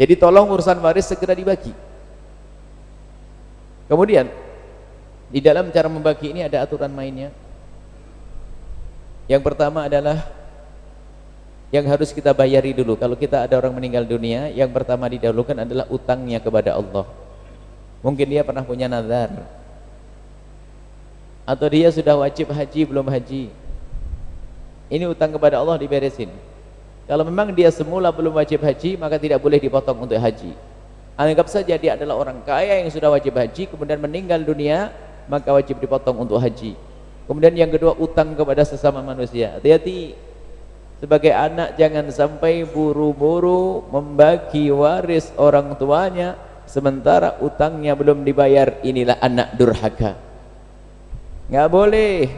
Jadi tolong urusan waris segera dibagi. Kemudian di dalam cara membagi ini ada aturan mainnya. Yang pertama adalah yang harus kita bayari dulu. Kalau kita ada orang meninggal dunia, yang pertama didahulukan adalah utangnya kepada Allah. Mungkin dia pernah punya nazar, atau dia sudah wajib haji belum haji. Ini utang kepada Allah diberesin. Kalau memang dia semula belum wajib haji, maka tidak boleh dipotong untuk haji. Anggap saja dia adalah orang kaya yang sudah wajib haji, kemudian meninggal dunia, maka wajib dipotong untuk haji. Kemudian yang kedua, utang kepada sesama manusia. Hati-hati, sebagai anak jangan sampai buru-buru membagi waris orang tuanya sementara utangnya belum dibayar. Inilah anak durhaka. Nggak boleh.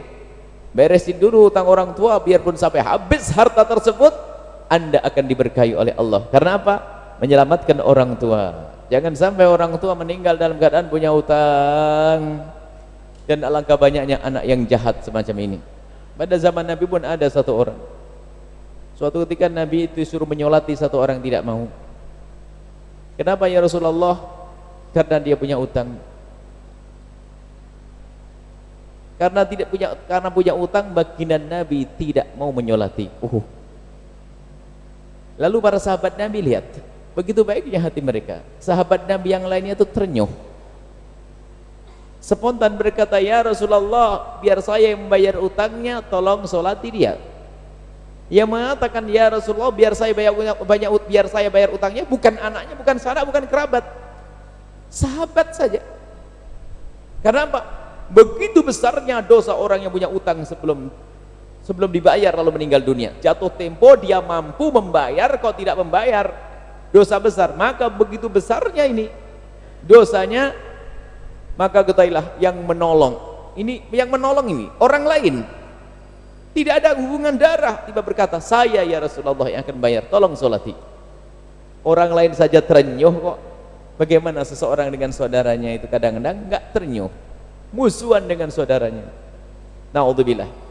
Beresin dulu utang orang tua, biarpun sampai habis harta tersebut, Anda akan diberkahi oleh Allah. Karena apa? Menyelamatkan orang tua. Jangan sampai orang tua meninggal dalam keadaan punya utang. Dan alangkah banyaknya anak yang jahat semacam ini. Pada zaman Nabi pun ada satu orang. Suatu ketika Nabi itu disuruh menyolati satu orang, tidak mau. Kenapa ya Rasulullah? Karena dia punya utang. Karena punya utang, baginda Nabi tidak mau menyolati. Lalu para sahabat Nabi lihat, begitu baiknya hati mereka. Sahabat Nabi yang lainnya itu terenyuh. Spontan berkata, ya Rasulullah, biar saya yang membayar utangnya, tolong solati dia. Yang mengatakan, ya Rasulullah, biar saya bayar utangnya, bukan anaknya, bukan sanak, bukan kerabat, sahabat saja. Karena apa? Begitu besarnya dosa orang yang punya utang sebelum dibayar lalu meninggal dunia. Jatuh tempo dia mampu membayar, kalau tidak membayar dosa besar. Maka begitu besarnya ini dosanya, maka ketahuilah yang menolong ini orang lain, tidak ada hubungan darah, tiba berkata, saya ya Rasulullah yang akan bayar, tolong solati. Orang lain saja terenyuh kok, bagaimana seseorang dengan saudaranya itu kadang-kadang enggak terenyuh, musuhan dengan saudaranya. Naudzubillah.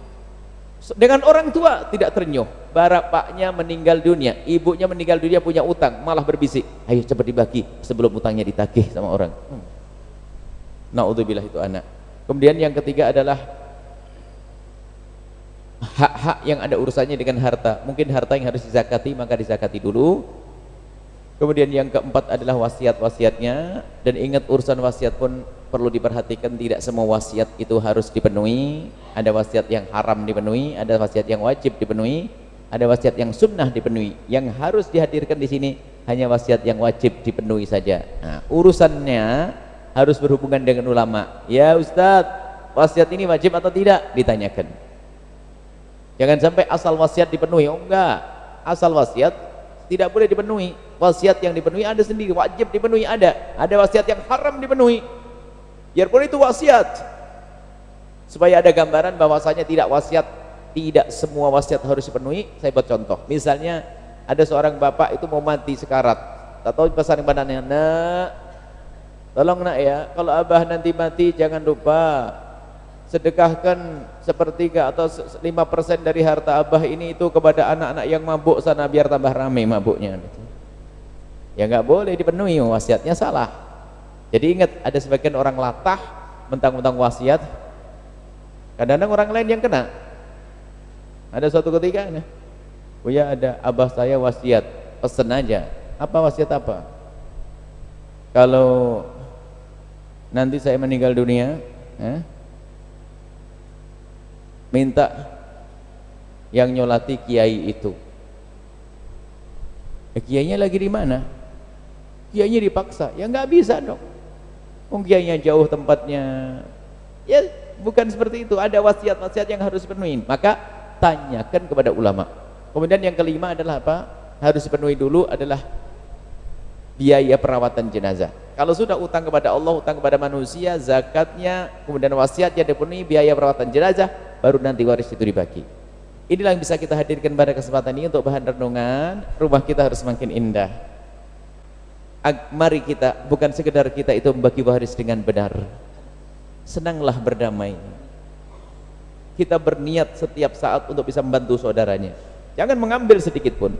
Dengan orang tua tidak terenyuh, bapaknya meninggal dunia, ibunya meninggal dunia punya utang, malah berbisik, ayo cepat dibagi sebelum utangnya ditagih sama orang. Naudzubillah, itu anak. Kemudian yang ketiga adalah hak-hak yang ada urusannya dengan harta. Mungkin harta yang harus dizakati, maka dizakati dulu. Kemudian yang keempat adalah wasiat-wasiatnya. Dan ingat, urusan wasiat pun perlu diperhatikan, tidak semua wasiat itu harus dipenuhi. Ada wasiat yang haram dipenuhi, ada wasiat yang wajib dipenuhi, ada wasiat yang sunnah dipenuhi. Yang harus dihadirkan di sini hanya wasiat yang wajib dipenuhi saja. Nah, urusannya harus berhubungan dengan ulama. Ya Ustadz, wasiat ini wajib atau tidak? Ditanyakan. Jangan sampai asal wasiat dipenuhi. Oh enggak, asal wasiat tidak boleh dipenuhi. Wasiat yang dipenuhi ada sendiri, wajib dipenuhi ada wasiat yang haram dipenuhi. Biarpun itu wasiat, supaya ada gambaran bahwasanya tidak semua wasiat harus dipenuhi. Saya buat contoh, misalnya ada seorang bapak itu mau mati sekarat, atau pesan kepadanya, nak, tolong nak ya, kalau abah nanti mati jangan lupa sedekahkan sepertiga atau 5% dari harta abah ini itu kepada anak-anak yang mabuk sana, biar tambah ramai mabuknya. Ya nggak boleh dipenuhi, wasiatnya salah. Jadi ingat, ada sebagian orang latah mentang-mentang wasiat, kadang-kadang orang lain yang kena. Ada suatu ketika, Buya, ada abah saya wasiat, pesen aja. Apa wasiat apa? Kalau nanti saya meninggal dunia, minta yang nyolati kiai itu. Kiainya lagi di mana? Kiainya dipaksa, ya nggak bisa dong. Kiainya jauh tempatnya. Ya bukan seperti itu. Ada wasiat-wasiat yang harus dipenuhi. Maka tanyakan kepada ulama. Kemudian yang kelima adalah apa? Harus dipenuhi dulu adalah biaya perawatan jenazah. Kalau sudah utang kepada Allah, utang kepada manusia, zakatnya, kemudian wasiatnya dipenuhi, biaya perawatan jenazah, baru nanti waris itu dibagi. Inilah yang bisa kita hadirkan pada kesempatan ini untuk bahan renungan. Rumah kita harus semakin indah. Mari kita, bukan sekedar kita itu membagi waris dengan benar, senanglah berdamai. Kita berniat setiap saat untuk bisa membantu saudaranya. Jangan mengambil sedikit pun.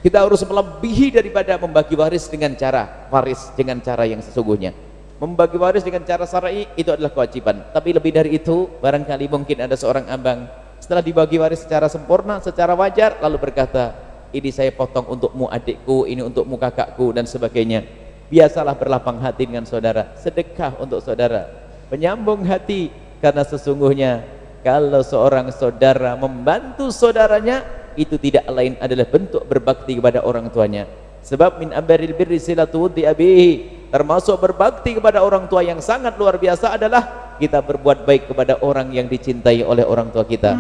Kita harus melebihi daripada membagi waris dengan cara yang sesungguhnya. Membagi waris dengan cara syar'i itu adalah kewajiban. Tapi lebih dari itu, barangkali mungkin ada seorang abang setelah dibagi waris secara sempurna, secara wajar, lalu berkata, ini saya potong untukmu adikku, ini untukmu kakakku, dan sebagainya. Biasalah berlapang hati dengan saudara, sedekah untuk saudara, penyambung hati, karena sesungguhnya kalau seorang saudara membantu saudaranya, itu tidak lain adalah bentuk berbakti kepada orang tuanya. Sebab min ambaril birri silatu wuddi abihi, termasuk berbakti kepada orang tua yang sangat luar biasa adalah kita berbuat baik kepada orang yang dicintai oleh orang tua kita.